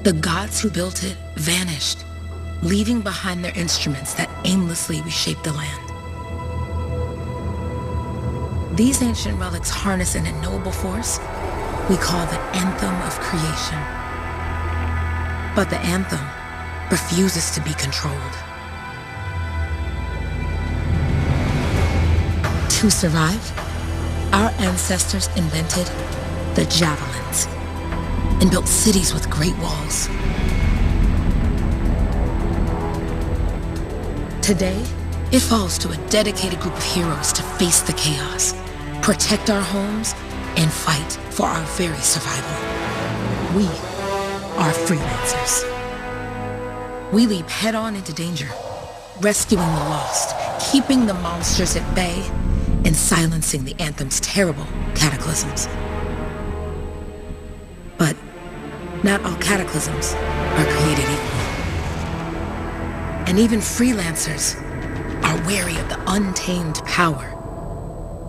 The gods who built it vanished, leaving behind their instruments that aimlessly reshaped the land. These ancient relics harness an unknowable force we call the Anthem of Creation. But the Anthem refuses to be controlled. To survive, our ancestors invented the javelins and built cities with great walls. Today, it falls to a dedicated group of heroes to face the chaos, protect our homes, and fight for our very survival. We are freelancers. We leap head-on into danger, rescuing the lost, keeping the monsters at bay, and silencing the Anthem's terrible cataclysms. But not all cataclysms are created equal. And even freelancers are wary of the untamed power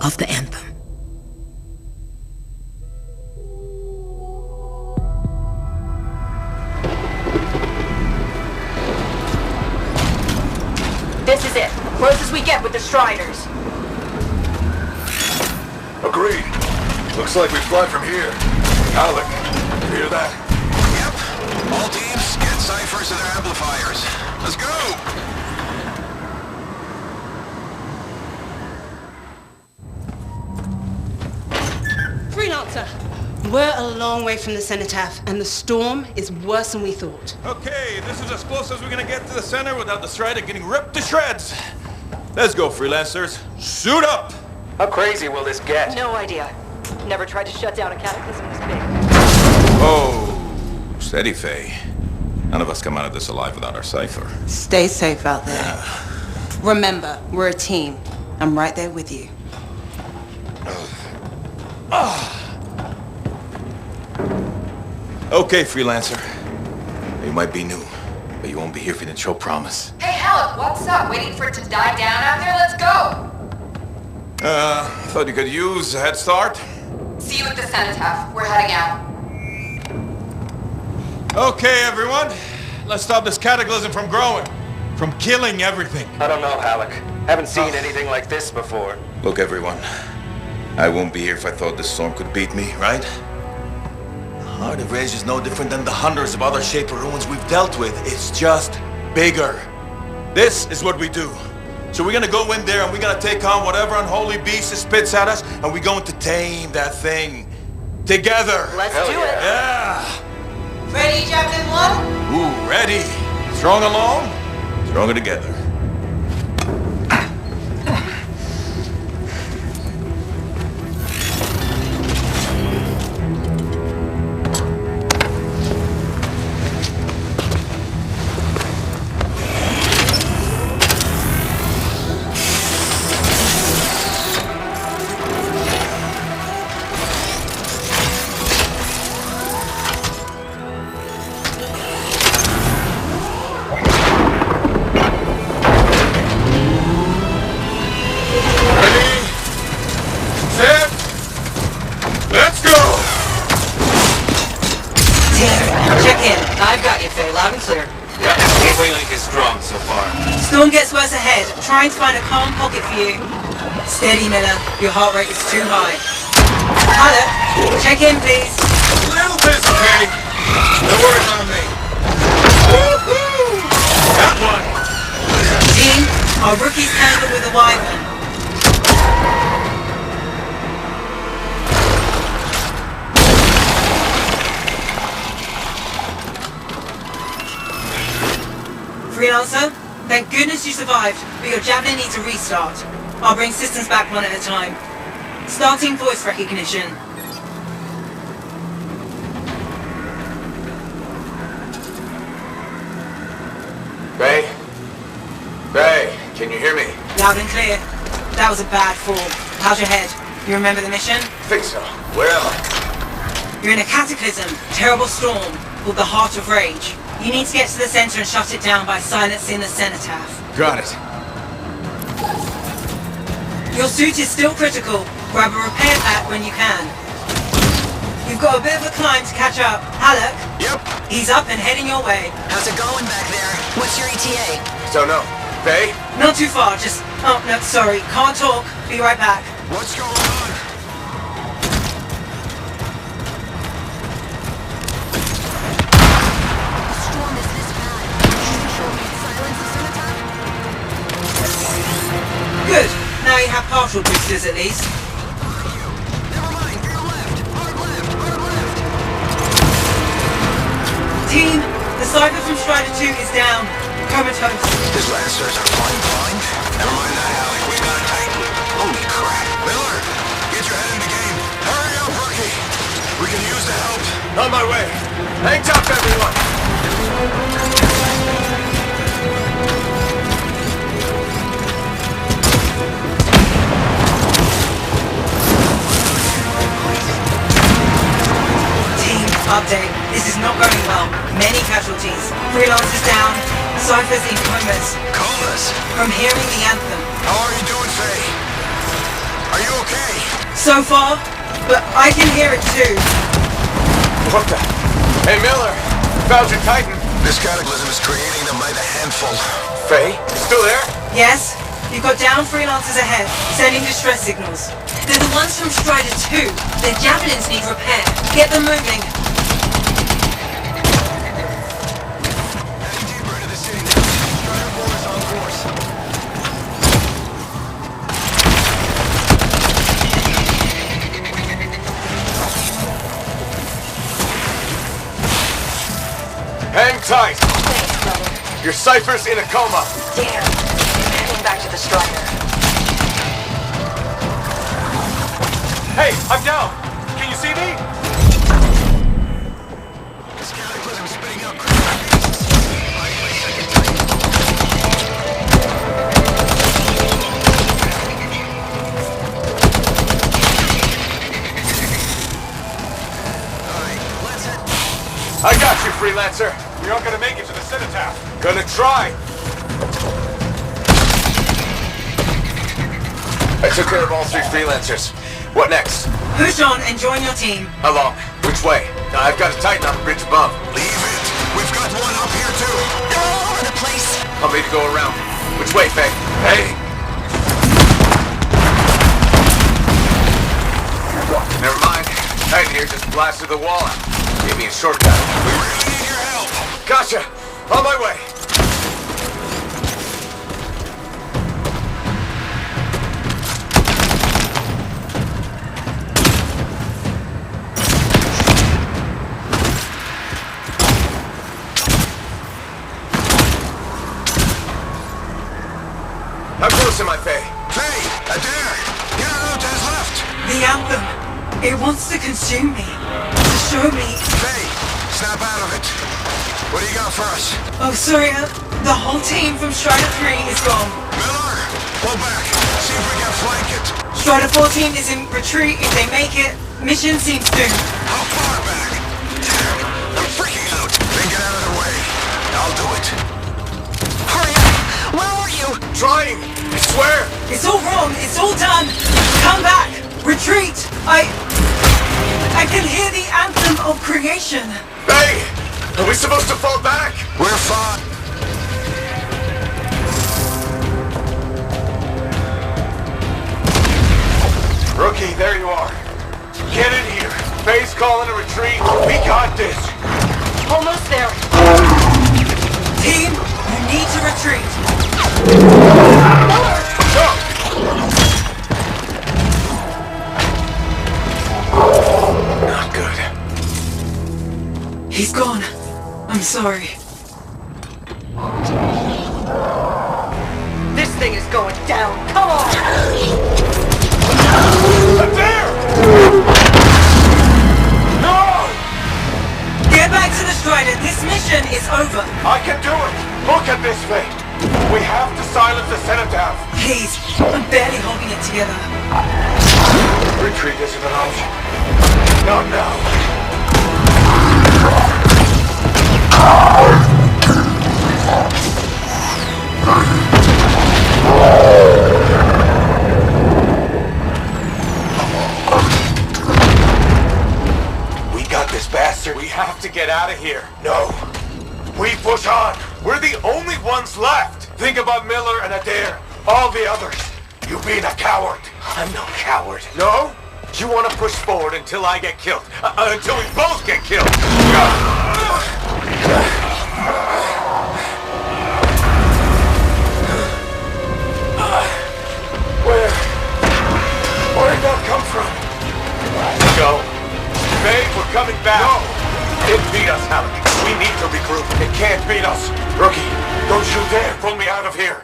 of the Anthem. This is it. Closest we get with the Striders. Agreed. Looks like we fly from here. Alec, you hear that? Yep. All teams, get ciphers to their amplifiers. Let's go! Freelancer! We're a long way from the cenotaph, and the storm is worse than we thought. Okay, this is as close as we're gonna get to the center without the Strider getting ripped to shreds. Let's go, freelancers. Suit up! How crazy will this get? No idea. Never tried to shut down a cataclysm this big. Oh, steady, Faye. None of us come out of this alive without our cipher. Stay safe out there. Yeah. Remember, we're a team. I'm right there with you. Okay, freelancer. You might be new, but you won't be here if you didn't show promise. Hey, Alec, what's up? Waiting for it to die down out there? Let's go! Thought you could use a head start. See you at the cenotaph. We're heading out. Okay, everyone. Let's stop this cataclysm from growing. From killing everything. I don't know, Alec. Haven't seen anything like this before. Look, everyone. I won't be here if I thought this storm could beat me, right? Heart of Rage is no different than the hundreds of other Shaper ruins we've dealt with. It's just bigger. This is what we do. So we're gonna go in there and we're gonna take on whatever unholy beast it spits at us, and we're going to tame that thing. Together. Let's do it. Yeah. Ready, Javelin 1? Ooh, ready. Strong alone, stronger together. Loud and clear. Yeah, gateway link is strong so far. Storm gets worse ahead. I'm trying to find a calm pocket for you. Steady, Miller. Your heart rate is too high. Hello. Check in, please. A little bit, okay? No worries on me. Woo-hoo! Got one. Team, our rookies handle with a wyvern. Freelancer, thank goodness you survived, but your Javelin needs a restart. I'll bring systems back one at a time. Starting voice recognition. Ray? Ray, can you hear me? Loud and clear. That was a bad fall. How's your head? You remember the mission? Think so. Where am I? You're in a cataclysm, terrible storm, called the Heart of Rage. You need to get to the center and shut it down by silencing the cenotaph. Got it. Your suit is still critical. Grab a repair pack when you can. You've got a bit of a climb to catch up. Alec? Yep, Yep. He's up and heading your way. How's it going back there? What's your ETA? So no. Faye? Not too far, just... Oh, no, sorry. Can't talk. Be right back. What's going on? The storm is this bad. You can show me silence the cenotaph? Good. Now you have partial boosters at least. Never mind. Your left. Hard left. Hard left. Team, the Cypher from Strider 2 is down. Comatose. His Lancers are flying blind? Never mind that, Alec. We got a Titan. Holy crap. Miller, get your head in the game. Hurry up, rookie. We can use the help. On my way. Hang tough, everyone. Team, update. This is not going well. Many casualties. Freelancers down. Cypher's in comas. Comas? From hearing the anthem. How are you doing, Faye? Are you okay? So far, but I can hear it too. What the? Hey, Miller. Found your Titan. This cataclysm is creating them by the handful. Faye? Still there? Yes? You've got down freelancers ahead, sending distress signals. They're the ones from Strider 2. Their javelins need repair. Get them moving. Heading deeper into the city. Strider 4 is on course. Hang tight. Thanks, brother. Your Cypher's in a coma. Damn. Heading back to the Strider. Hey, I'm down. Can you see me? This cataclysm is spitting out crazy beasts. Like my second Titan. Alright, let's head. I got you, Freelancer. You're not gonna make it to the cenotaph. Gonna try. I took care of all 3 Freelancers. What next? Push on and join your team. How long? Which way? I've got a Titan on the bridge above. Leave it. We've got one up here too. They're all over the place. I'll need to go around. Which way, Faye? Hey! Never mind. Titan here just blasted the wall out. Gave me a shortcut. We really need your help. Gotcha! On my way! How close am I, Faye? Faye, Adair, get out to his left. The anthem. It wants to consume me. To show me. Faye, snap out of it. What do you got for us? Oh, sorry. The whole team from Strider 3 is gone. Miller, pull back. See if we can flank it. Strider 14 is in retreat. If they make it, mission seems doomed. How far back? Damn, I'm freaking out. Then get out of the way. I'll do it. Hurry up. Where are you? Trying! I swear! It's all wrong. It's all done. Come back. Retreat. I can hear the anthem of creation. Faye! Are we supposed to fall back? We're fine. Rookie, there you are. Get in here. Faye's calling a retreat. We got this. Almost there. Team, you need to retreat. Go! Not good. He's gone. I'm sorry. This thing is going down. Come on! I'm there! No! Get back to the Strider. This mission is over. I can do it! Look at this, Faye! We have to silence the cenotaph. Please, I'm barely holding it together. Retreat isn't an option. Not now. We got this, bastard. We have have to get out of here. No. We push on. We're the only ones left. Think about Miller and Adair. All the others. You being a coward. I'm no coward. No? You want to push forward until I get killed. Until we both get killed. Where'd that come from? Go. Babe, we're coming back. No! It beat us, Halleck. We need to regroup. It can't beat us. Rookie, don't you dare pull me out of here.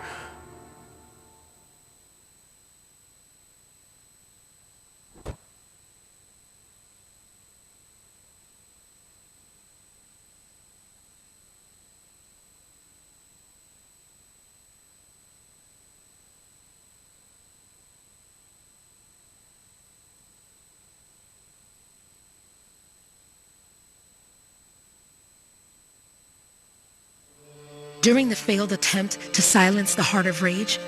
During the failed attempt to silence the Heart of Rage,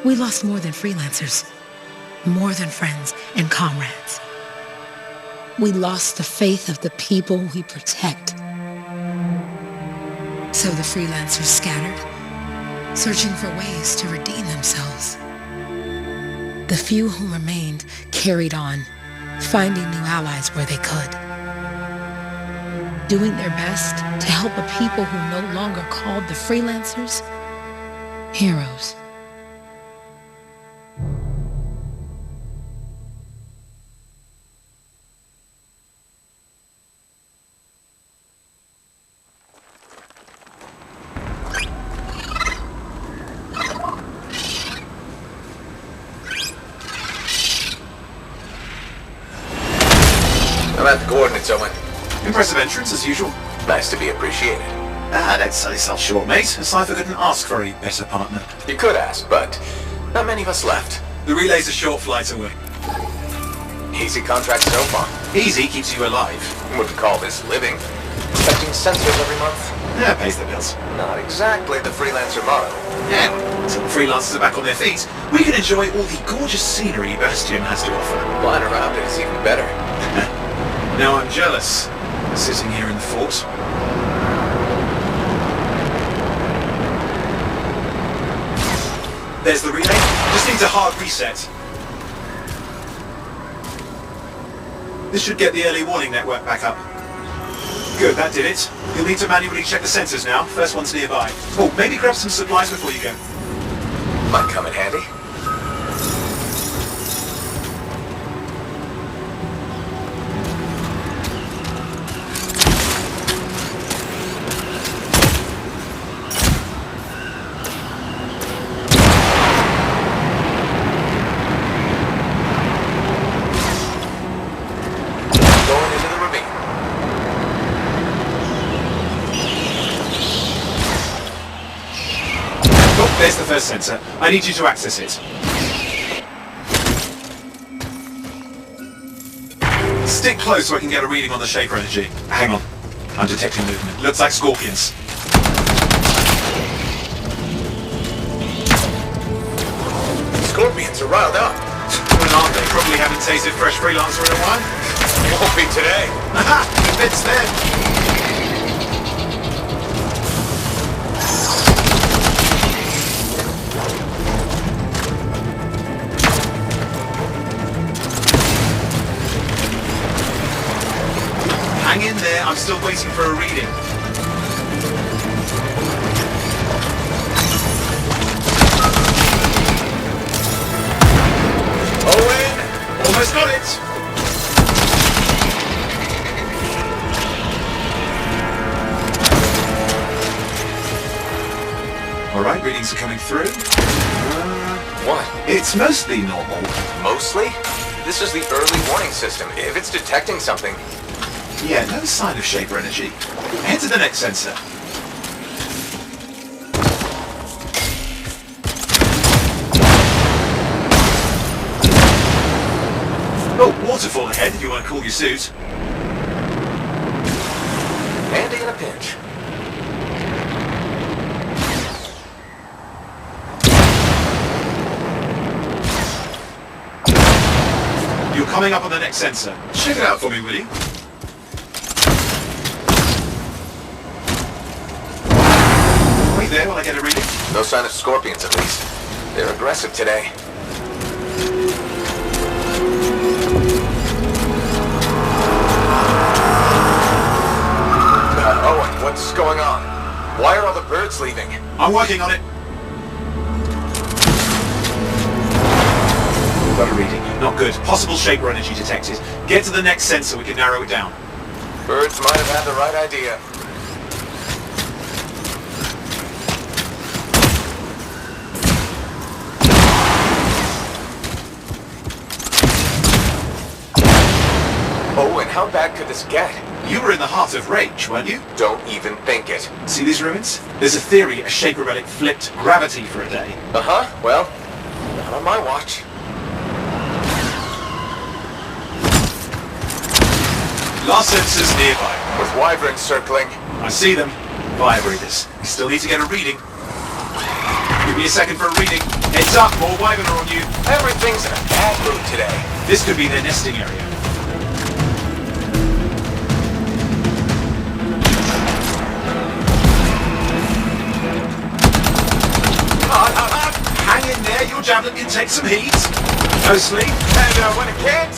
we lost more than freelancers, more than friends and comrades. We lost the faith of the people we protect. So the freelancers scattered, searching for ways to redeem themselves. The few who remained carried on, finding new allies where they could. Doing their best to help a people who no longer called the freelancers heroes. I'm at the coordinates, Owen. Impressive entrance, as usual. Nice to be appreciated. Don't sell yourself short, mate. Cypher couldn't ask for a better partner. You could ask, but not many of us left. The relay's a short flight away. Easy contract so far. Easy keeps you alive. Wouldn't call this living. Inspecting sensors every month? Yeah, pays the bills. Not exactly the freelancer motto. Yeah, until the freelancers are back on their feet, we can enjoy all the gorgeous scenery Bastion has to offer. Flying around it is even better. Now I'm jealous, sitting here in the fort. There's the relay. Just needs a hard reset. This should get the early warning network back up. Good, that did it. You'll need to manually check the sensors now. First one's nearby. Oh, maybe grab some supplies before you go. Might come in handy. There's the first sensor. I need you to access it. Stick close so I can get a reading on the Shaper energy. Hang on. I'm detecting movement. Looks like scorpions. Scorpions are riled up. Well, aren't they? Probably haven't tasted fresh freelancer in a while. Won't be today. Aha! It's them! Hang in there, I'm still waiting for a reading. Owen! Almost got it! Alright, readings are coming through. What? It's mostly normal. Mostly? This is the early warning system. If it's detecting something... Yeah, no sign of Shaper energy. Head to the next sensor. Oh, waterfall ahead if you want to cool your suit. Handy in a pinch. You're coming up on the next sensor. Check it out for me, will you? I get a reading? No sign of scorpions, at least. They're aggressive today. Owen, what's going on? Why are all the birds leaving? I'm working on it. Got a reading. Not good. Possible Shaper energy detected. Get to the next sensor, we can narrow it down. Birds might have had the right idea. Owen, how bad could this get? You were in the heart of Rage, weren't you? Don't even think it. See these ruins? There's a theory a Shaper relic flipped gravity for a day. Uh-huh. Well, not on my watch. Last sensors nearby. With wyverns circling. I see them. Fire breathers. We still need to get a reading. Give me a second for a reading. Heads up, more wyvern are on you. Everything's in a bad mood today. This could be their nesting area. Hang in there, your javelin can take some heat. No sleep. And when it can't?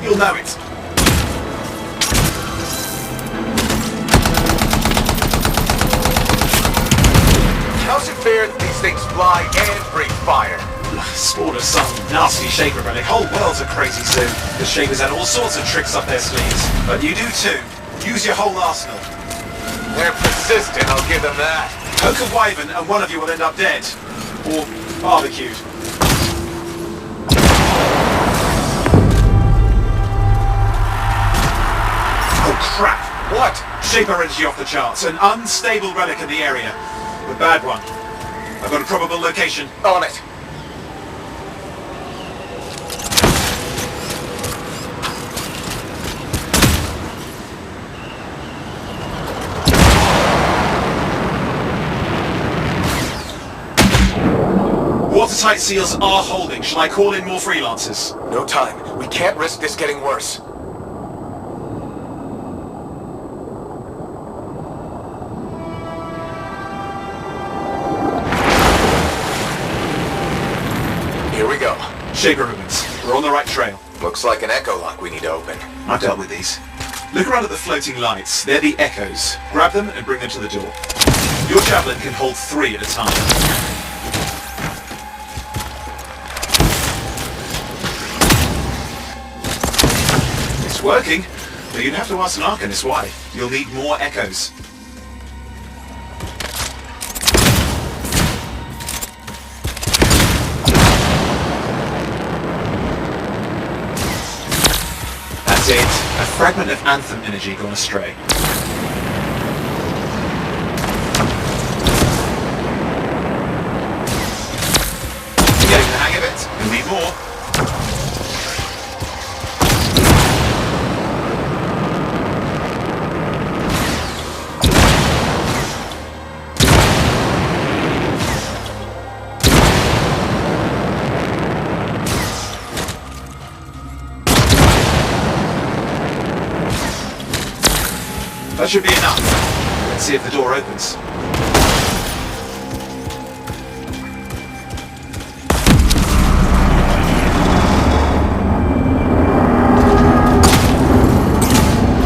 You'll know it. How's it fair that these things fly and breathe fire? Spawned of some nasty Shaper relic. Whole worlds are crazy soon. The Shapers had all sorts of tricks up their sleeves. But you do too. Use your whole arsenal. They're persistent, I'll give them that. Poke a wyvern and one of you will end up dead. Or barbecued. Oh crap! What? Shaper energy off the charts. An unstable relic in the area. A bad one. I've got a probable location. On it. Watertight seals are holding. Shall I call in more freelancers? No time. We can't risk this getting worse. Here we go. Shaper ruins. We're on the right trail. Looks like an echo lock we need to open. I've dealt with these. Look around at the floating lights. They're the echoes. Grab them and bring them to the door. Your javelin can hold 3 at a time. It's working, but you'd have to ask an Arcanist why. You'll need more echoes. That's it. A fragment of Anthem energy gone astray. You're getting the hang of it? You'll need more. That should be enough. Let's see if the door opens.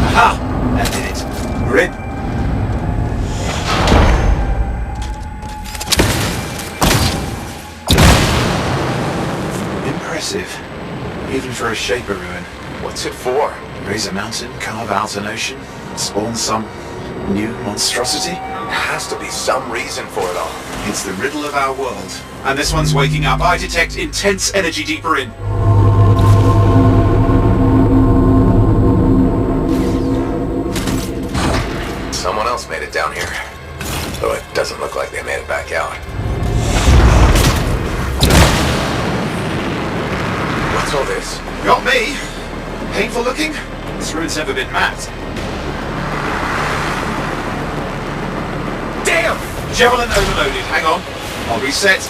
Aha! That did it. We're in. Impressive. Even for a Shaper ruin. What's it for? Raise a mountain, carve out an ocean, spawn some new monstrosity? There has to be some reason for it all. It's the riddle of our world. And this one's waking up. I detect intense energy deeper in. Someone else made it down here. Though it doesn't look like they made it back out. What's all this? Got me. Painful looking? This ruin's never been mapped. Damn! Javelin overloaded. Hang on. I'll reset.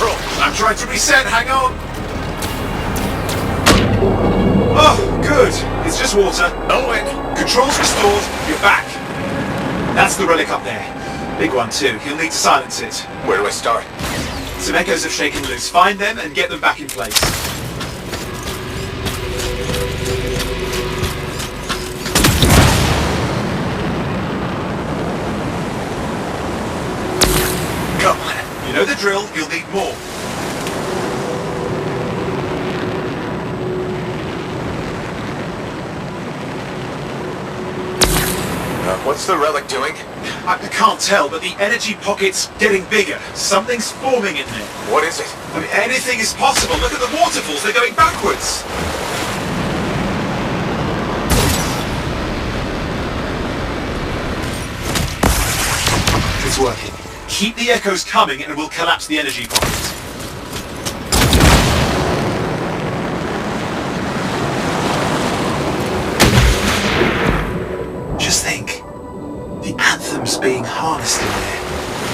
control. I'm trying to reset, hang on. Oh, good. It's just water. Owen! Controls restored, you're back. That's the relic up there. Big one too, you'll need to silence it. Where do I start? Some echoes have shaken loose. Find them and get them back in place. Come on. You know the drill, you'll need more. What's the relic doing? I can't tell, but the energy pocket's getting bigger. Something's forming in there. What is it? I mean, anything is possible. Look at the waterfalls, they're going backwards. It's working. Keep the echoes coming and we'll collapse the energy pocket. Just think. The Anthem's being harnessed in there.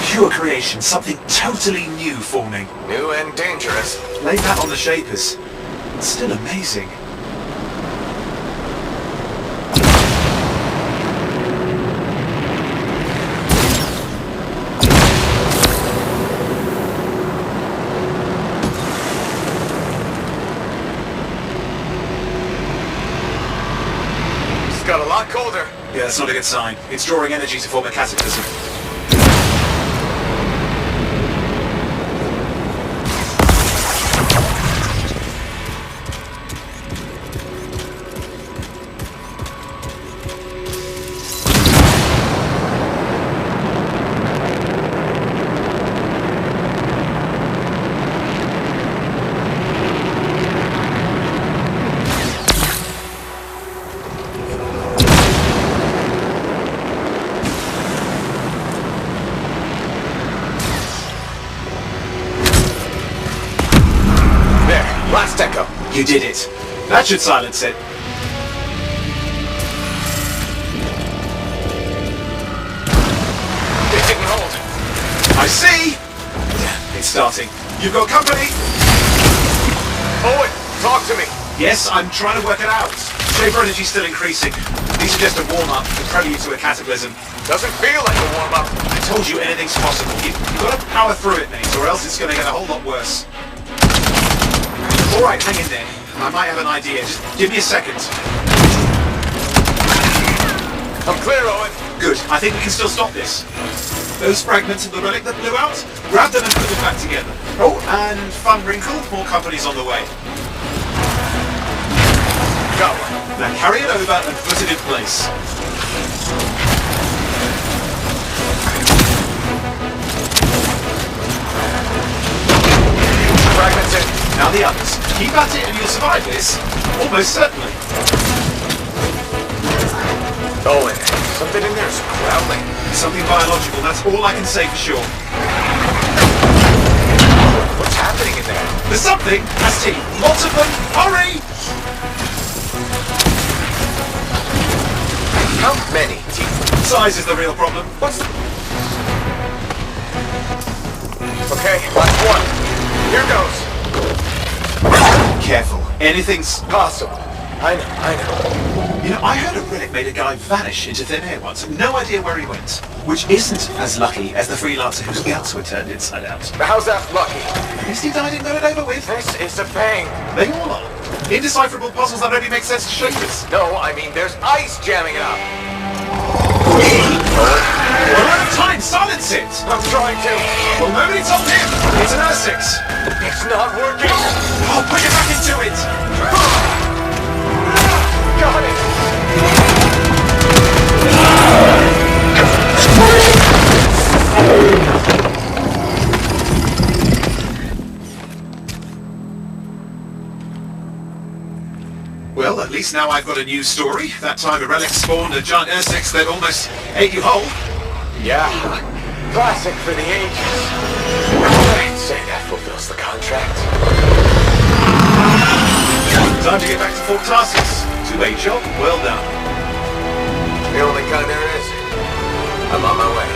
Pure creation, something totally new forming. New and dangerous. Lay that on the shapers. It's still amazing. It's got a lot colder. Yeah, that's not a good sign. It's drawing energy to form a cataclysm. Last echo. You did it. That should silence it. It didn't hold. I see! It's starting. You've got company! Owen, talk to me. Yes, I'm trying to work it out. Shaper energy's still increasing. These are just a warm-up, a prelude to a cataclysm. Doesn't feel like a warm-up. I told you anything's possible. You've got to power through it, mate, or else it's going to get a whole lot worse. Alright, hang in there. I might have an idea. Just give me a second. I'm clear, Owen. Good. I think we can still stop this. Those fragments of the relic that blew out, grab them and put them back together. Oh, and fun wrinkle, more company's on the way. Go. Now carry it over and put it in place. Fragments in. Now the others. Keep at it and you'll survive this. Almost certainly. Owen, something in there's growling. Something biological, that's all I can say for sure. What's happening in there? There's something, has teeth. Lots of them. Hurry! How many teeth? Size is the real problem. What's the... Okay, last one. Here goes. Careful. Anything's Possible. I know. You know, I heard a relic made a guy vanish into thin air once. No idea where he went. Which isn't as lucky as the freelancer whose guts were turned inside out. How's that lucky? At least he died and got it over with. This is a pain. They all are. Indecipherable puzzles that only make sense to shapers. No, I mean there's ice jamming it up. We're out of time! Silence it! I'm trying to. Well, nobody told him! It's an R6! It's not working. Oh, put it back into it! Got it. Well, at least now I've got a new story. That time a relic spawned a giant R6 that almost ate you whole. Yeah. Classic for the ages. I'd say that fulfills the contract. Time to get back to Fort Tarsus. 2A job, well done. The only kind there is. I'm on my way.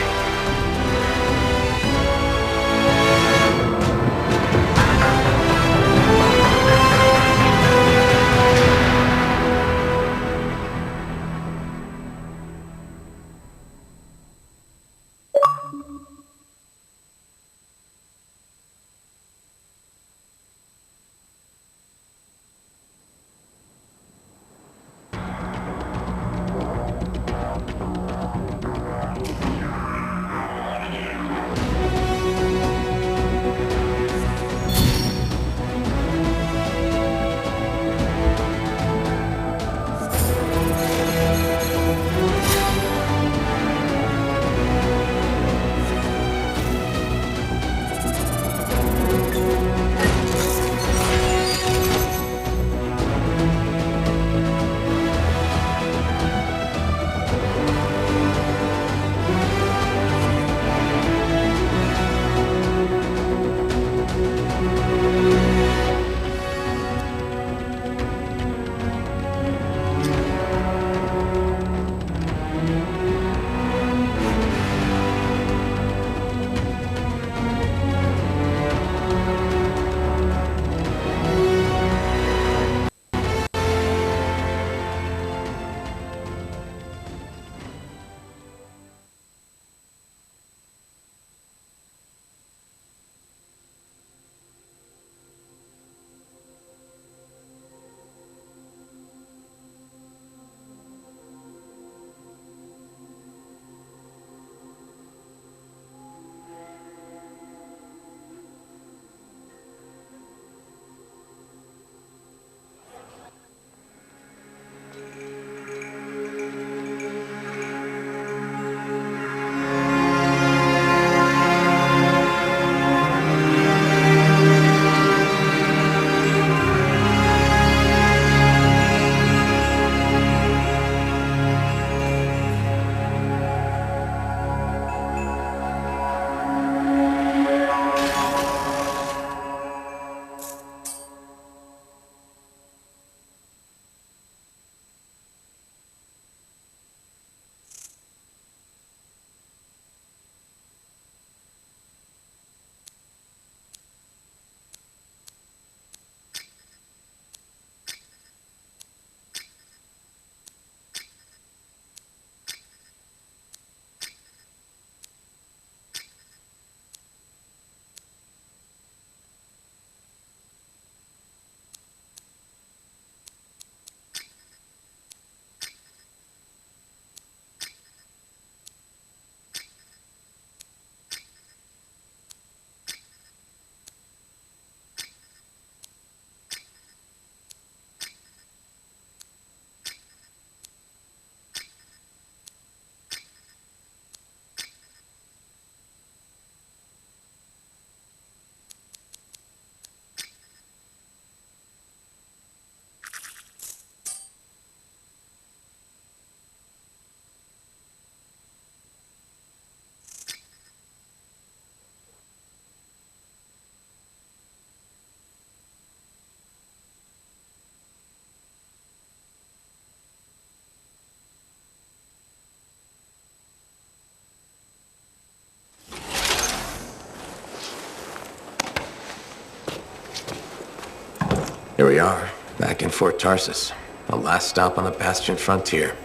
Here we are, back in Fort Tarsus. The last stop on the Bastion frontier.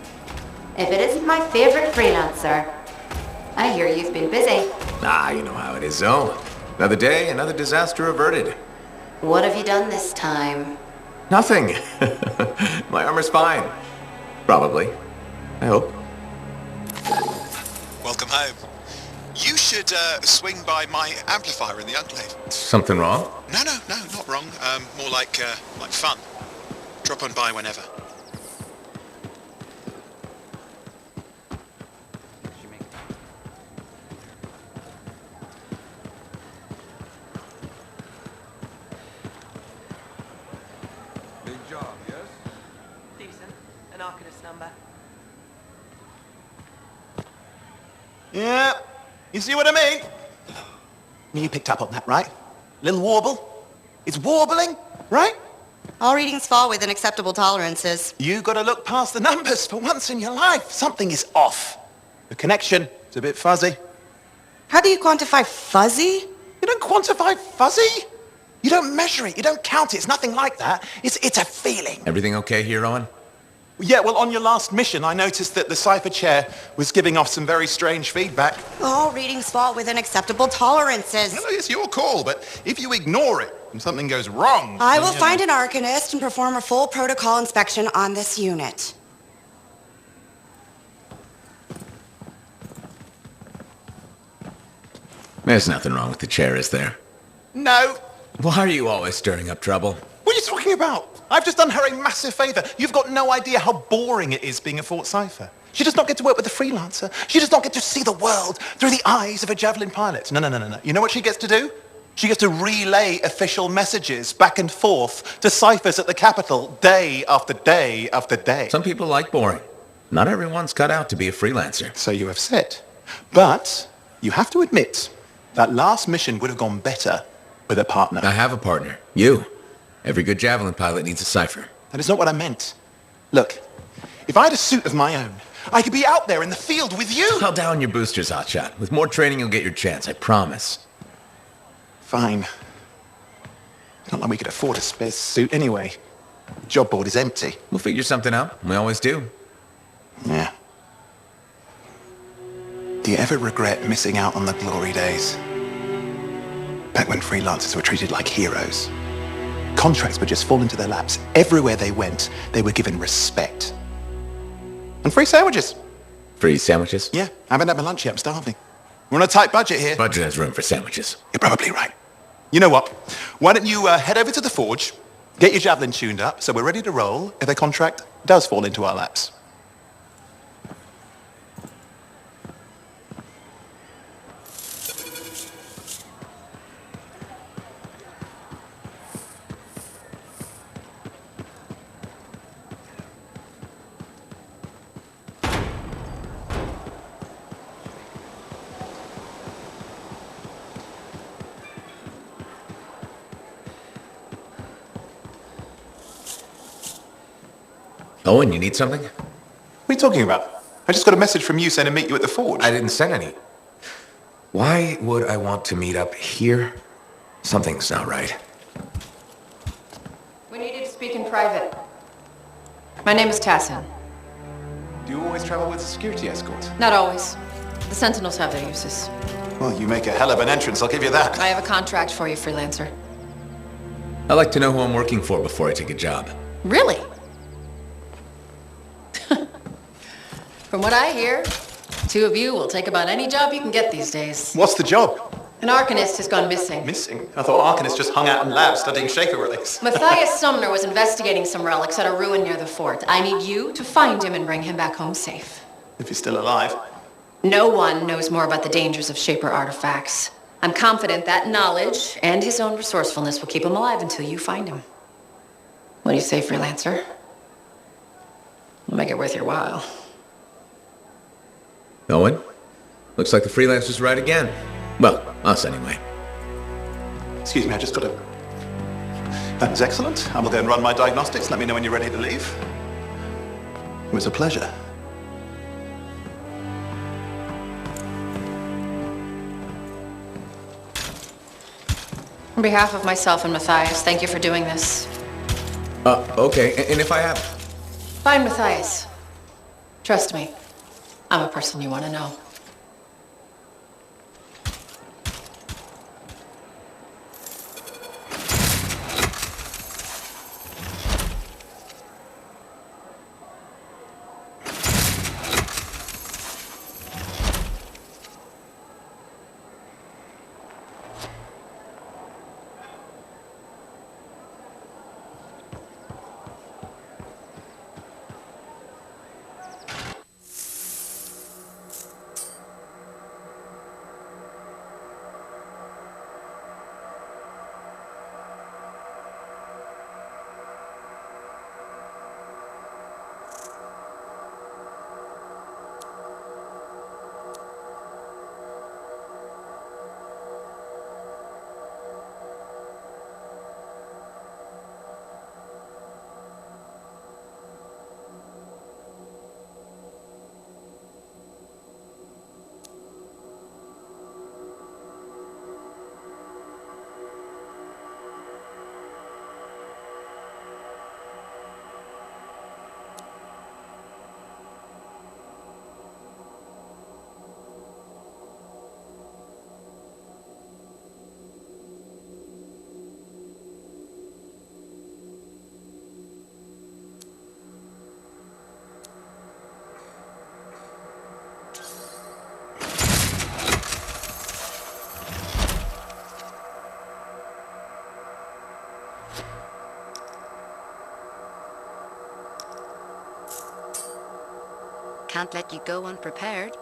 If it isn't my favorite freelancer. I hear you've been busy. Ah, you know how it is, Zoe. Another day, another disaster averted. What have you done this time? Nothing. My armor's fine. Probably. I hope. Welcome home. You should swing by my amplifier in the Enclave. Something wrong? No, not wrong. More like fun. Drop on by whenever. Big job, yes? Decent. An Arcanist number. Yeah, you see what I mean? You picked up on that, right? Little warble? It's warbling, right? All readings fall within acceptable tolerances. You gotta look past the numbers for once in your life. Something is off. The connection is a bit fuzzy. How do you quantify fuzzy? You don't quantify fuzzy? You don't measure it, you don't count it, it's nothing like that. It's a feeling. Everything okay here, Owen? Yeah, well, on your last mission, I noticed that the cipher chair was giving off some very strange feedback. All readings fall within acceptable tolerances. No, it's your call, but if you ignore it and something goes wrong... I will find an Arcanist and perform a full protocol inspection on this unit. There's nothing wrong with the chair, is there? No. Why are you always stirring up trouble? What are you talking about? I've just done her a massive favor. You've got no idea how boring it is being a Fort Cipher. She does not get to work with a freelancer. She does not get to see the world through the eyes of a Javelin pilot. No. You know what she gets to do? She gets to relay official messages back and forth to ciphers at the Capitol day after day after day. Some people like boring. Not everyone's cut out to be a freelancer. So you have said. But you have to admit, that last mission would have gone better with a partner. I have a partner. You. Every good Javelin pilot needs a cipher. That is not what I meant. Look, if I had a suit of my own, I could be out there in the field with you. Call down your boosters, Hotshot. With more training, you'll get your chance, I promise. Fine. Not like we could afford a spare suit anyway. The job board is empty. We'll figure something out. We always do. Yeah. Do you ever regret missing out on the glory days? Back when freelancers were treated like heroes. Contracts would just fall into their laps. Everywhere they went, they were given respect. And free sandwiches. Free sandwiches? Yeah, I haven't had my lunch yet. I'm starving. We're on a tight budget here. Budget has room for sandwiches. You're probably right. You know what? Why don't you head over to the forge, get your Javelin tuned up, so we're ready to roll if a contract does fall into our laps. Owen, you need something? What are you talking about? I just got a message from you saying to meet you at the forge. I didn't send any. Why would I want to meet up here? Something's not right. We needed to speak in private. My name is Tassin. Do you always travel with a security escort? Not always. The Sentinels have their uses. Well, you make a hell of an entrance, I'll give you that. I have a contract for you, freelancer. I like to know who I'm working for before I take a job. Really? From what I hear, two of you will take about any job you can get these days. What's the job? An Arcanist has gone missing. Missing? I thought Arcanists just hung out in labs studying Shaper relics. Matthias Sumner was investigating some relics at a ruin near the fort. I need you to find him and bring him back home safe. If he's still alive. No one knows more about the dangers of Shaper artifacts. I'm confident that knowledge and his own resourcefulness will keep him alive until you find him. What do you say, freelancer? We'll make it worth your while. Owen? Looks like the freelancer's right again. Well, us anyway. Excuse me, I just got to... That was excellent. I will go and run my diagnostics. Let me know when you're ready to leave. It was a pleasure. On behalf of myself and Matthias, thank you for doing this. Okay, and if I have? Find Matthias. Trust me, I'm a person you want to know. Can't let you go unprepared.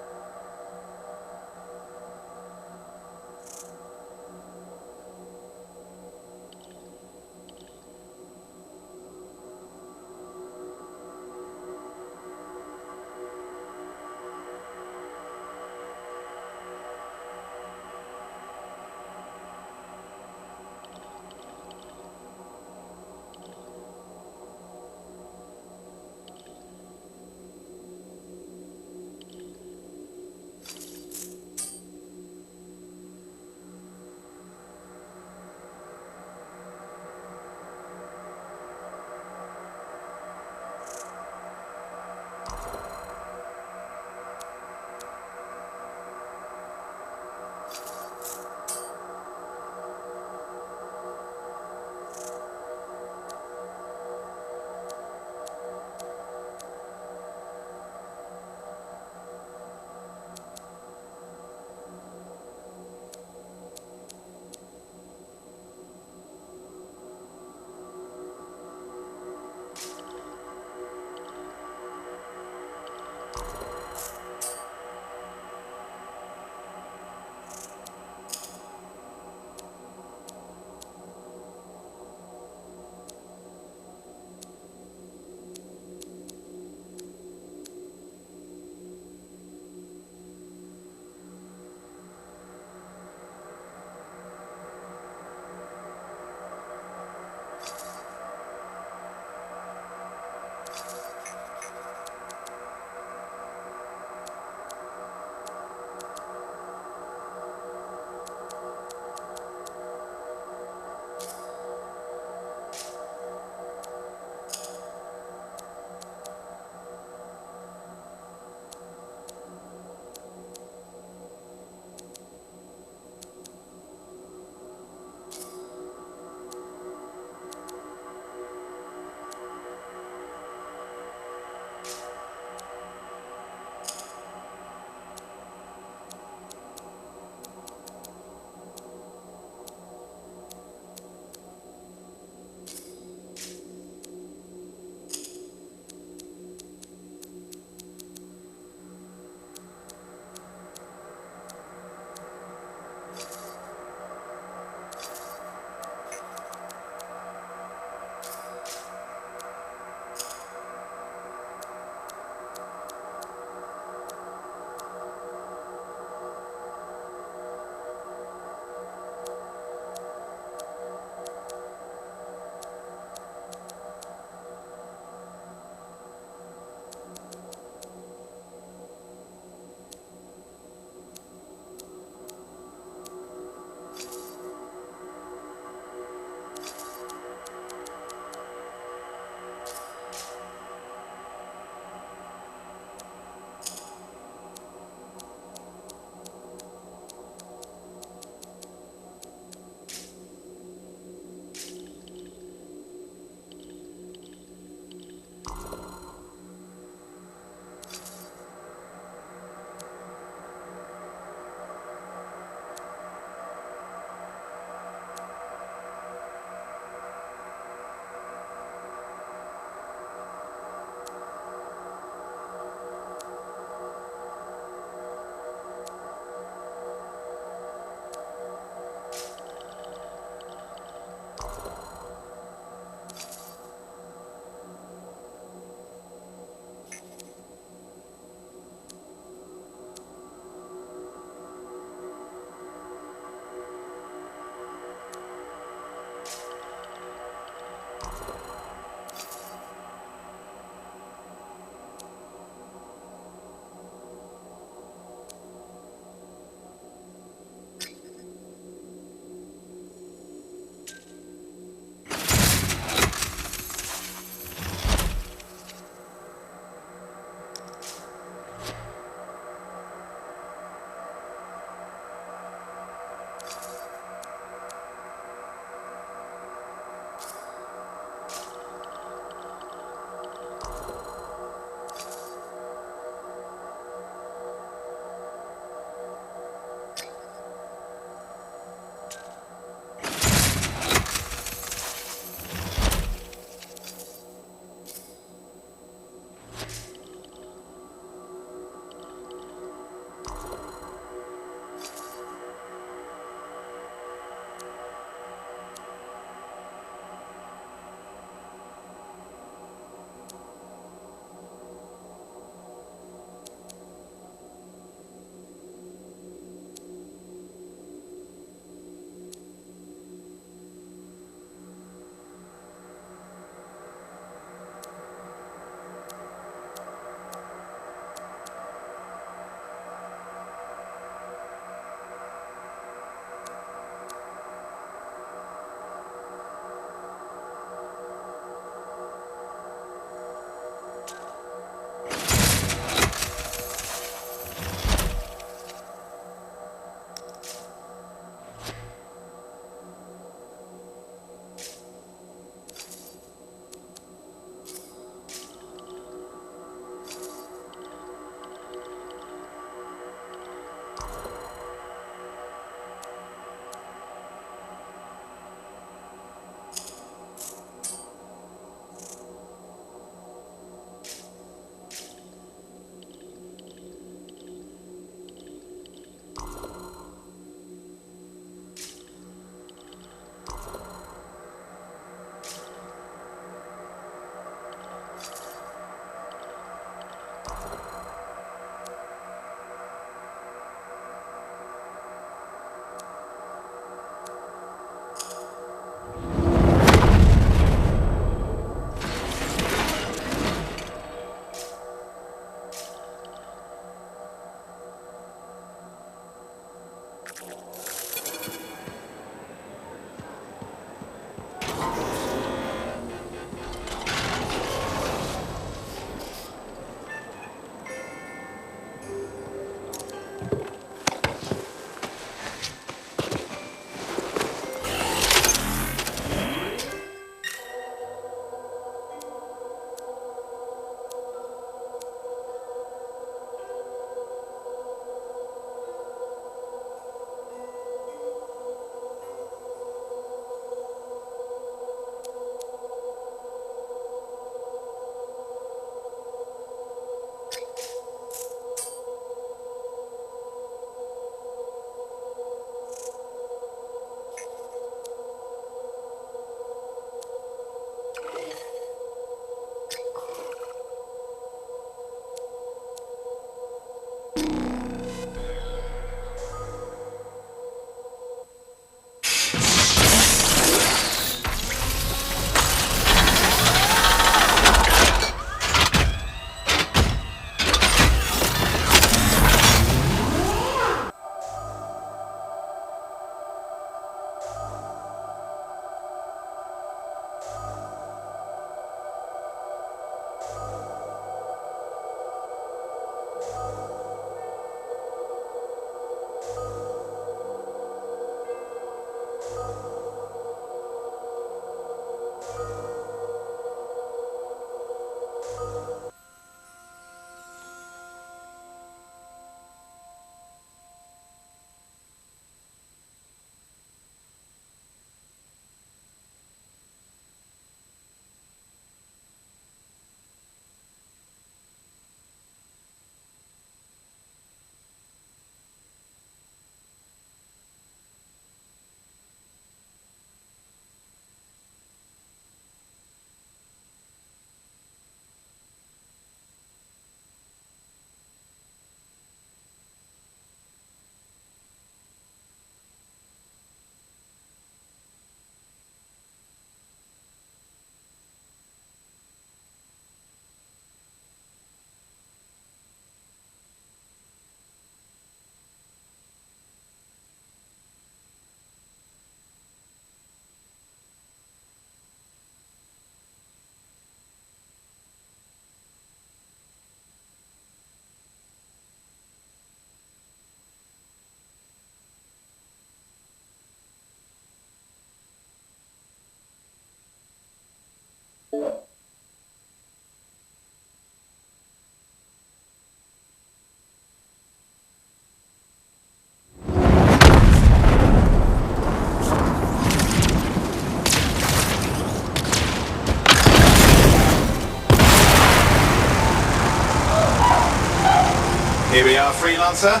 Here we are, Freelancer.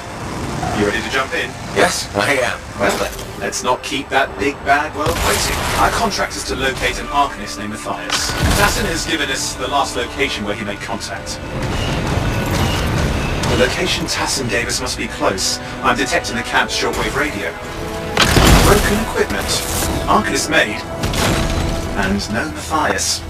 You ready to jump in? Yes, I am. Well then, let's not keep that big bad world waiting. Our contract is to locate an Arcanist named Matthias. Tassin has given us the last location where he made contact. The location Tassin gave us must be close. I'm detecting the camp's shortwave radio. Broken equipment. Arcanist made. And no Matthias.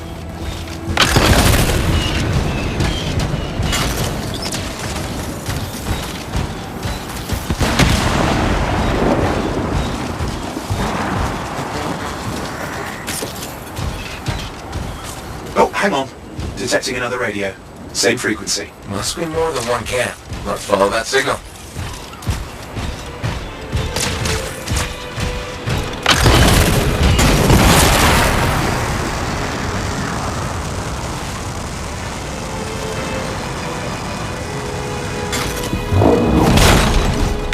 Oh, hang on. Detecting another radio. Same frequency. Must be more than one camp. Let's follow that signal.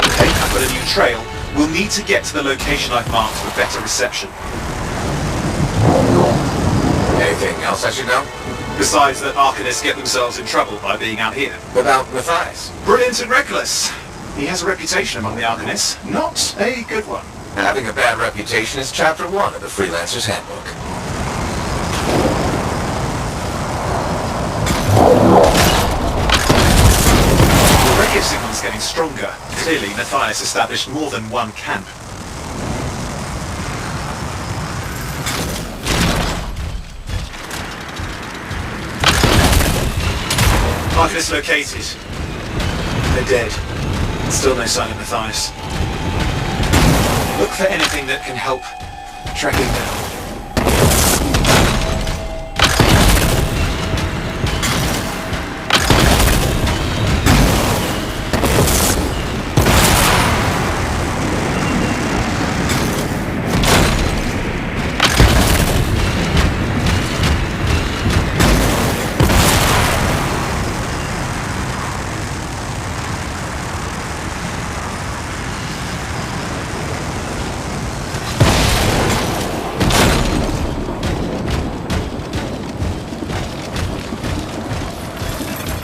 Okay, I've got a new trail. We'll need to get to the location I've marked for better reception. Anything else I should know? Besides that Arcanists get themselves in trouble by being out here. Without Matthias? Brilliant and reckless. He has a reputation among the Arcanists. Not a good one. Having a bad reputation is chapter 1 of the Freelancer's Handbook. The radio signal is getting stronger. Clearly, Matthias established more than one camp. Arcanist located. They're dead. Still no sign of Matthias. Look for anything that can help track him down.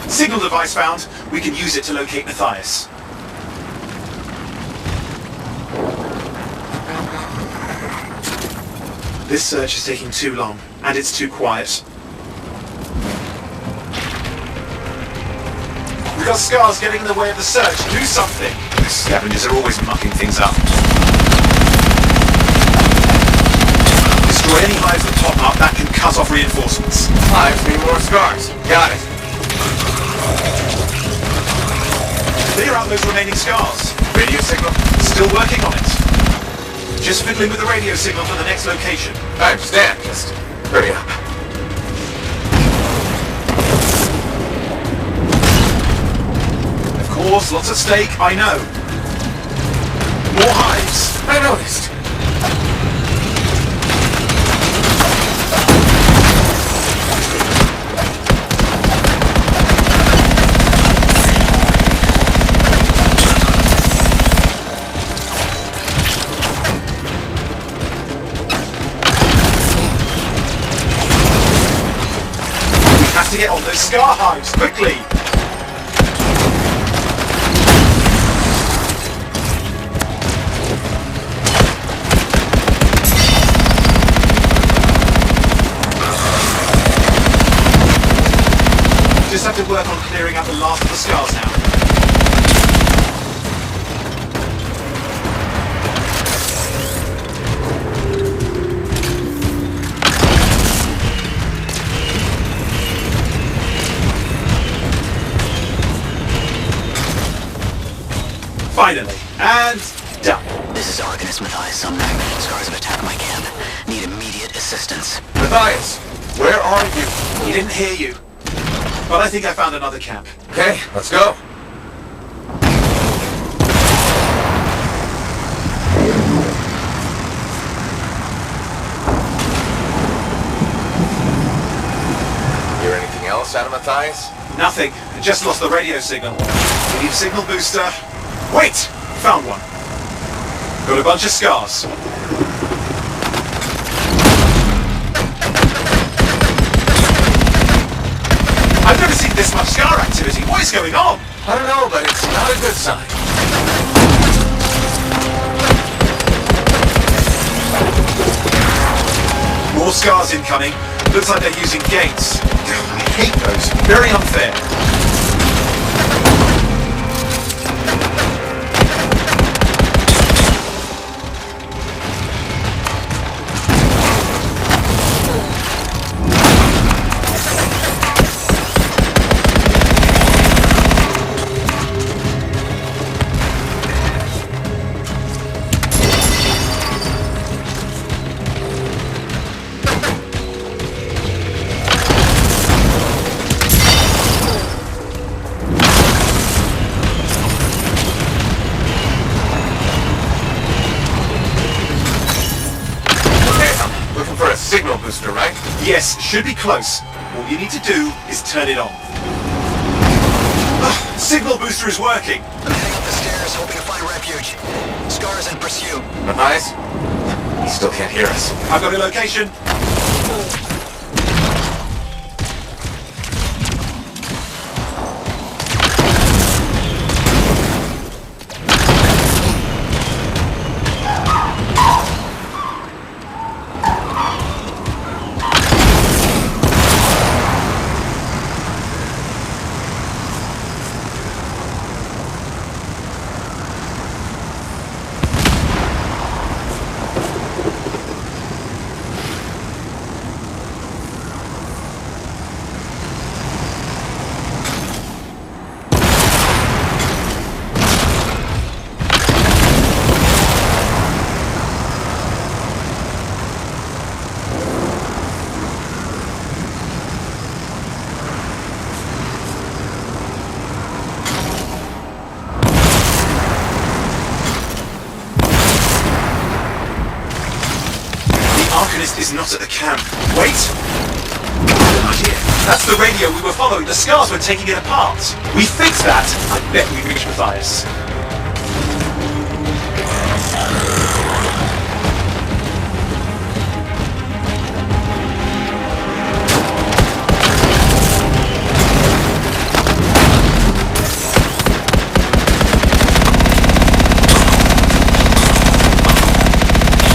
Signal device found. We can use it to locate Matthias. This search is taking too long, and it's too quiet. We've got scars getting in the way of the search. Do something! These scavengers are always mucking things up. Destroy any hives that pop up that can cut off reinforcements. Hives need more scars. Got it. Clear out those remaining scars. Radio signal? Still working on it. Just fiddling with the radio signal for the next location. I understand. Just hurry up. course, lots at stake, I know. More hives. I noticed. We have to get on those scar hives, quickly! Just have to work on clearing out the last of the scars now. Finally, and done. This is Arcanist Matthias Sumner. Scars have attacked my camp. Need immediate assistance. Matthias, where are you? He didn't hear you. But I think I found another camp. Okay, let's go. Hear anything else out of Matthias? Nothing. I just lost the radio signal. We need a signal booster. Wait! Found one. Got a bunch of scars. I've never seen this much scar activity. What is going on? I don't know, but it's not a good sign. More scars incoming. Looks like they're using gates. I hate those. Very unfair. Signal booster, right? Yes, should be close. All you need to do is turn it on. Signal booster is working. I'm heading up the stairs, hoping to find refuge. Scars in pursuit. Matthias? He still can't hear us. I've got a location. Arcanist is not at the camp. Wait! Good idea. That's the radio we were following. The scars were taking it apart. We fixed that. I bet we reached Matthias.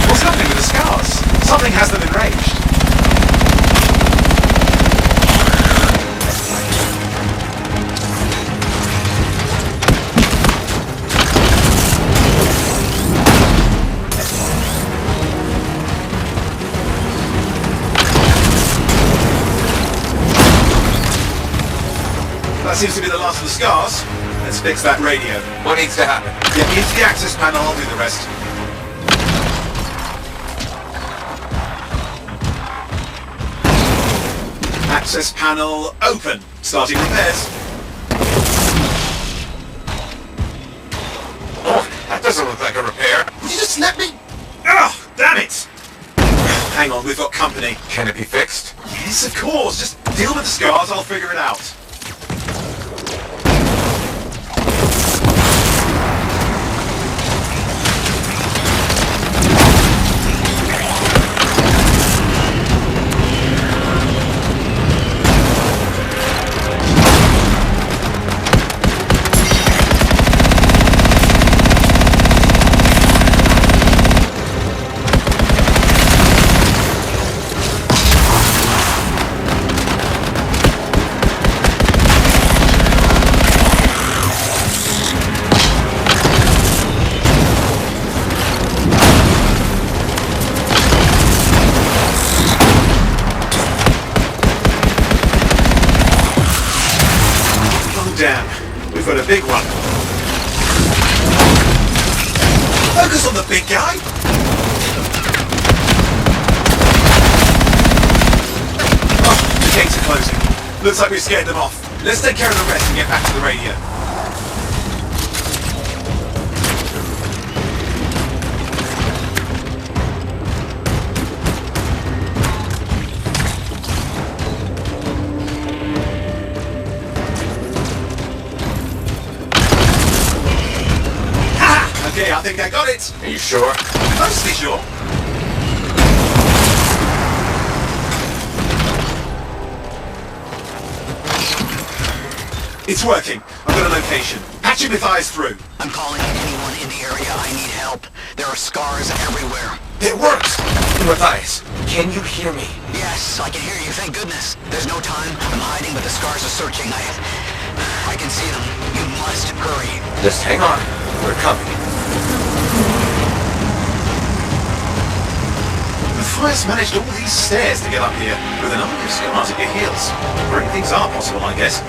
What's happening with the scars? Something has them enraged. That seems to be the last of the scars. Let's fix that radio. What needs to happen? Get me into the access panel, I'll do the rest. Access panel open. Starting repairs. company. Can it be fixed? Yes, of course. Just deal with the scars, I'll figure it out. Damn, we've got a big one. Focus on the big guy! Oh, the gates are closing. Looks like we scared them off. Let's take care of the rest and get back to the radio. Okay, I think I got it. Are you sure? Mostly sure. It's working. I've got a location. Patching Matthias through. I'm calling anyone in the area. I need help. There are scars everywhere. It works! Matthias, can you hear me? Yes, I can hear you, thank goodness. There's no time. I'm hiding, but the scars are searching. I can see them. You must hurry. Just hang on. We're coming. Matthias managed all these stairs to get up here, with an army of scars at your heels. Great things are possible, I guess.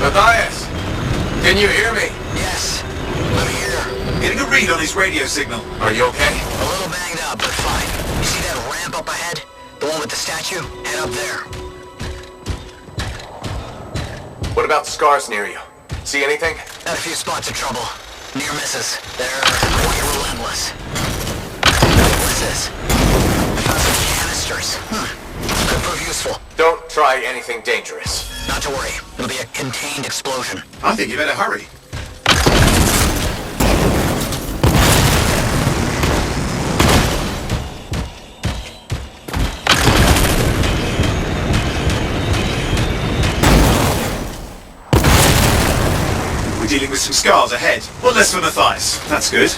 Matthias, can you hear me? Yes, I'm here. Getting a read on his radio signal. Are you okay? A little banged up, but fine. You see that ramp up ahead? The one with the statue? Head up there. What about scars near you? See anything? Got a few spots of trouble. Near misses. They're quite relentless. What's this? I found some canisters. Could prove useful. Don't try anything dangerous. Not to worry. It'll be a contained explosion. I think you better hurry. We're dealing with some scars ahead. One less for Matthias. That's good.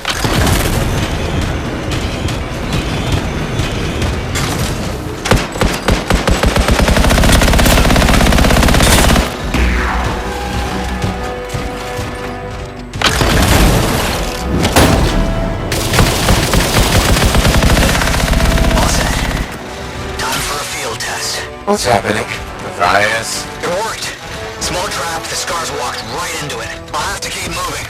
What's happening? Matthias? It worked. Small trap, the scars walked right into it. I'll have to keep moving.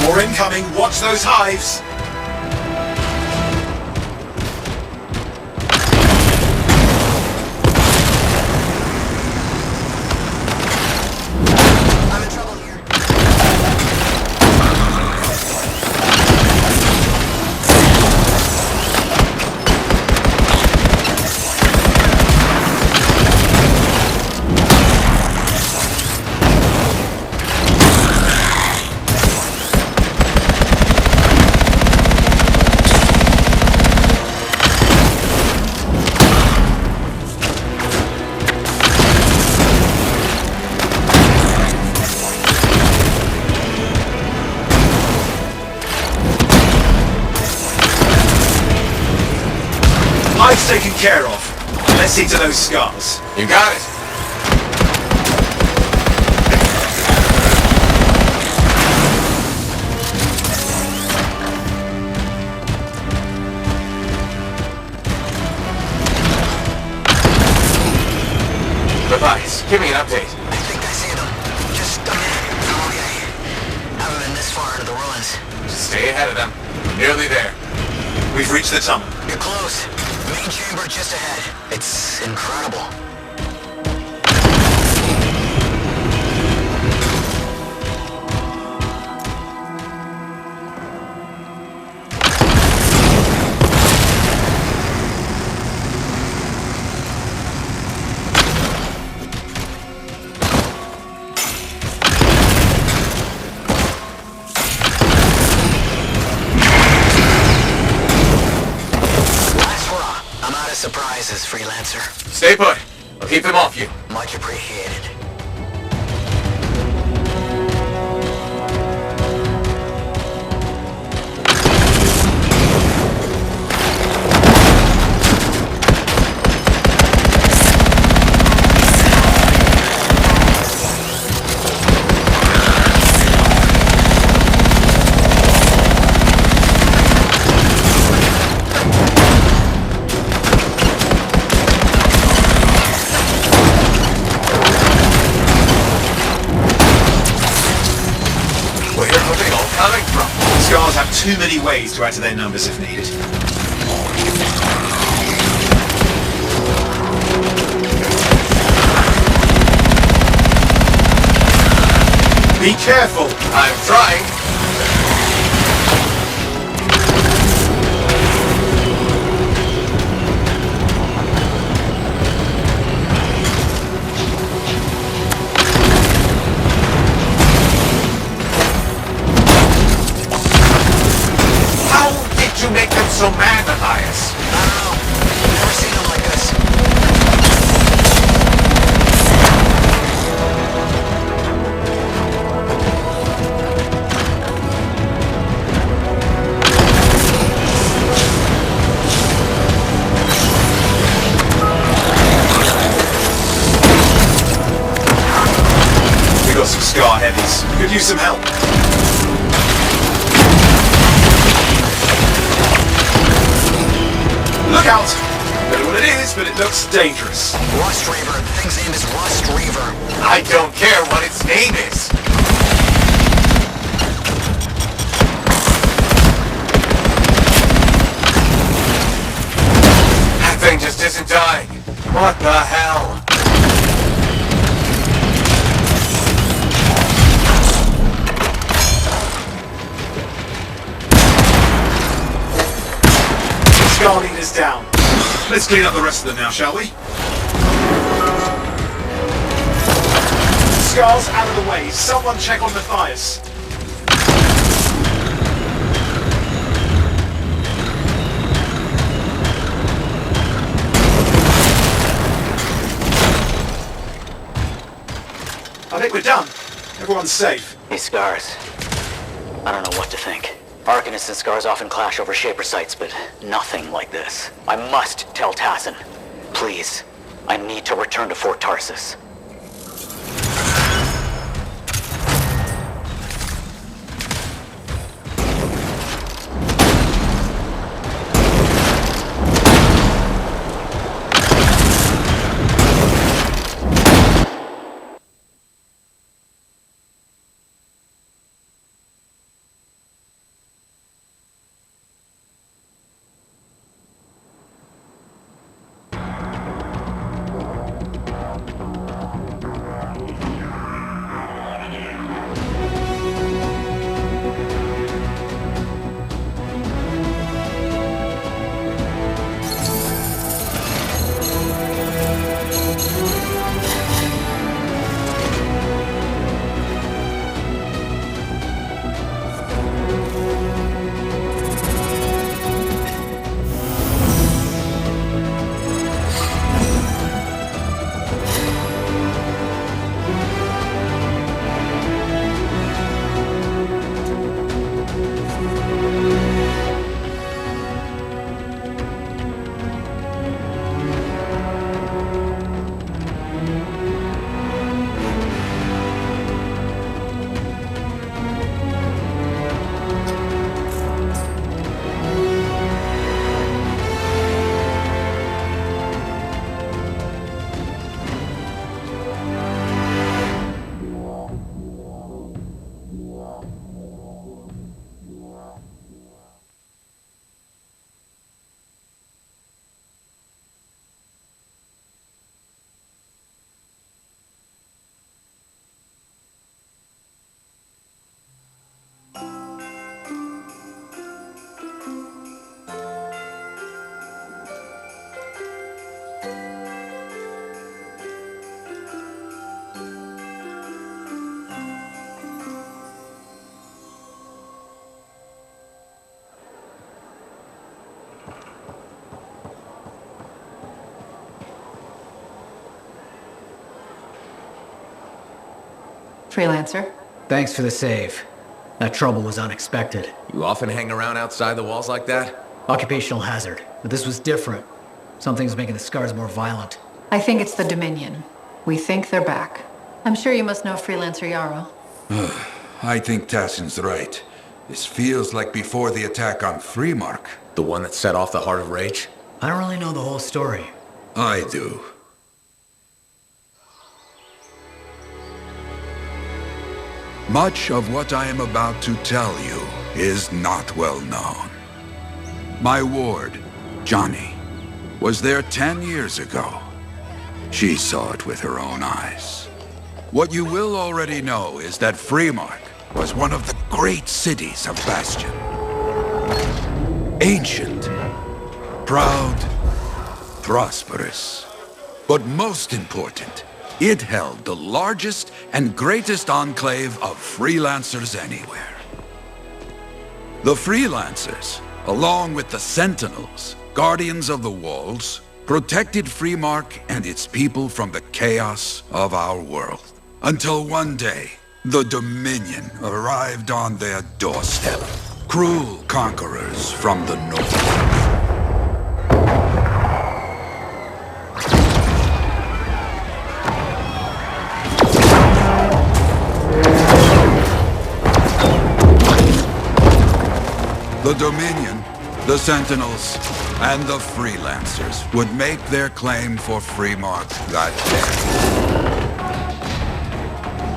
More incoming. Watch those hives. care of. Let's see to those scars. You got it. Levi's, give me an update. I think I see them. Just a minute. I'm okay. Haven't been this far into the ruins. Stay ahead of them. We're nearly there. We've reached the tunnel. You're close. Main chamber just ahead. It's incredible. Surprises, freelancer. Stay put. I'll keep them off you. Much appreciated. Scars have too many ways to add to their numbers if needed. Be careful! I'm trying. You make them so mad, Matthias. I don't know. Never seen them like this. We got some scar heavies. Could use some help. Look out! Don't know what it is, but it looks dangerous. Rust Reaver. The thing's name is Rust Reaver. I don't care what its name is. That thing just isn't dying. What the hell? Scar leader's down. Let's clean up the rest of them now, shall we? Scar's out of the way. Someone check on Matthias. I think we're done. Everyone's safe. These scars. I don't know what to think. Arcanists and scars often clash over Shaper sites, but nothing like this. I must tell Tassin. Please, I need to return to Fort Tarsus. Freelancer. Thanks for the save. That trouble was unexpected. You often hang around outside the walls like that? Occupational hazard. But this was different. Something's making the scars more violent. I think it's the Dominion. We think they're back. I'm sure you must know Freelancer Yarrow. I think Tassin's right. This feels like before the attack on Freemark. The one that set off the Heart of Rage? I don't really know the whole story. I do. Much of what I am about to tell you is not well known. My ward, Johnny, was there 10 years ago. She saw it with her own eyes. What you will already know is that Freemark was one of the great cities of Bastion. Ancient, proud, prosperous. But most important, it held the largest and greatest enclave of freelancers anywhere. The freelancers, along with the Sentinels, guardians of the walls, protected Freemark and its people from the chaos of our world. Until one day, the Dominion arrived on their doorstep. Cruel conquerors from the north. The Dominion, the Sentinels, and the Freelancers would make their claim for Freemark that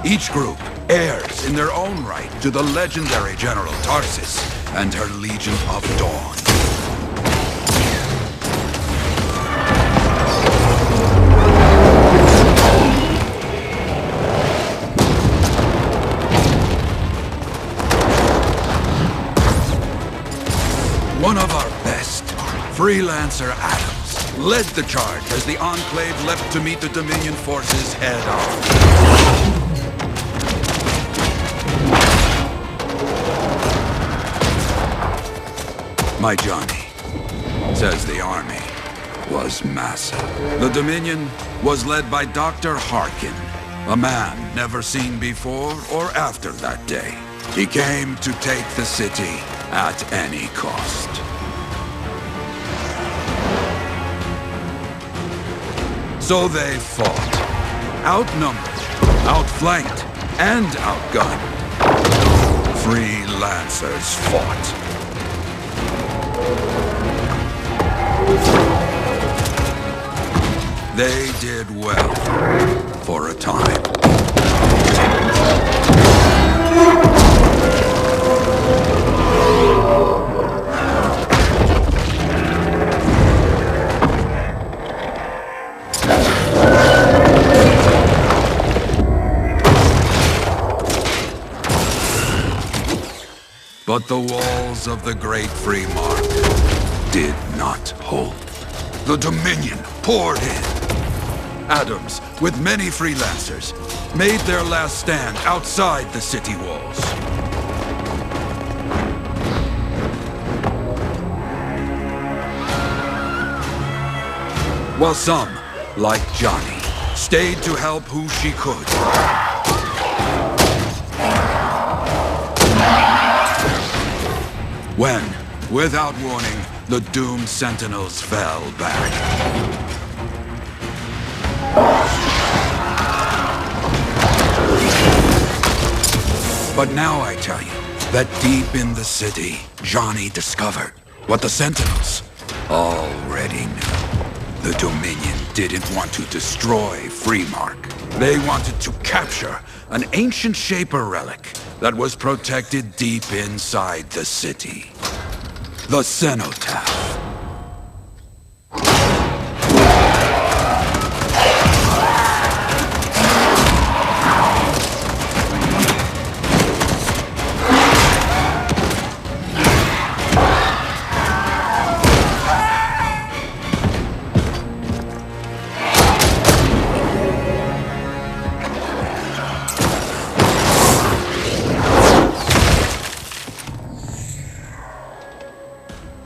day. Each group heirs in their own right to the legendary General Tarsis and her Legion of Dawn. One of our best, Freelancer Adams, led the charge as the Enclave left to meet the Dominion forces head-on. My Johnny says the army was massive. The Dominion was led by Dr. Harkin, a man never seen before or after that day. He came to take the city at any cost. So they fought. Outnumbered, outflanked, and outgunned. Freelancers fought. They did well for a time. But the walls of the Great Freemark did not hold. The Dominion poured in. Adams, with many freelancers, made their last stand outside the city walls. While some, like Johnny, stayed to help who she could. When, without warning, the doomed Sentinels fell back. But now I tell you that deep in the city, Johnny discovered what the Sentinels already knew. The Dominion didn't want to destroy Freemark. They wanted to capture an ancient Shaper relic that was protected deep inside the city. The Cenotaph.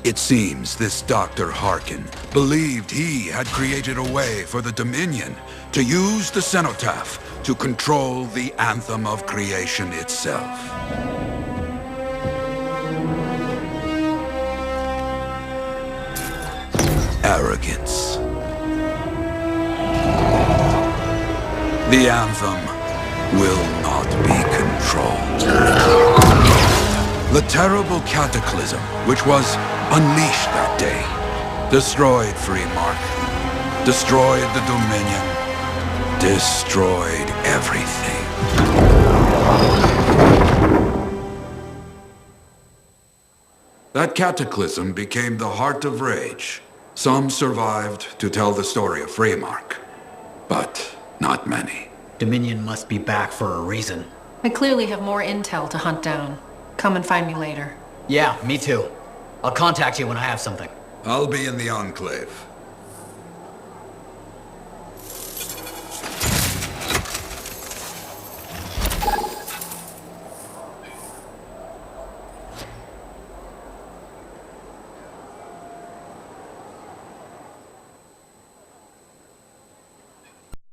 Its Seems this Dr. Harkin believed he had created a way for the Dominion to use the cenotaph to control the Anthem of creation itself. Arrogance. The Anthem will not be controlled. The terrible cataclysm which was unleashed that day destroyed Freemark, destroyed the Dominion, destroyed everything. That cataclysm became the heart of Rage. Some survived to tell the story of Freemark, but not many. Dominion must be back for a reason. I clearly have more intel to hunt down. Come and find me later. Yeah, me too. I'll contact you when I have something. I'll be in the Enclave.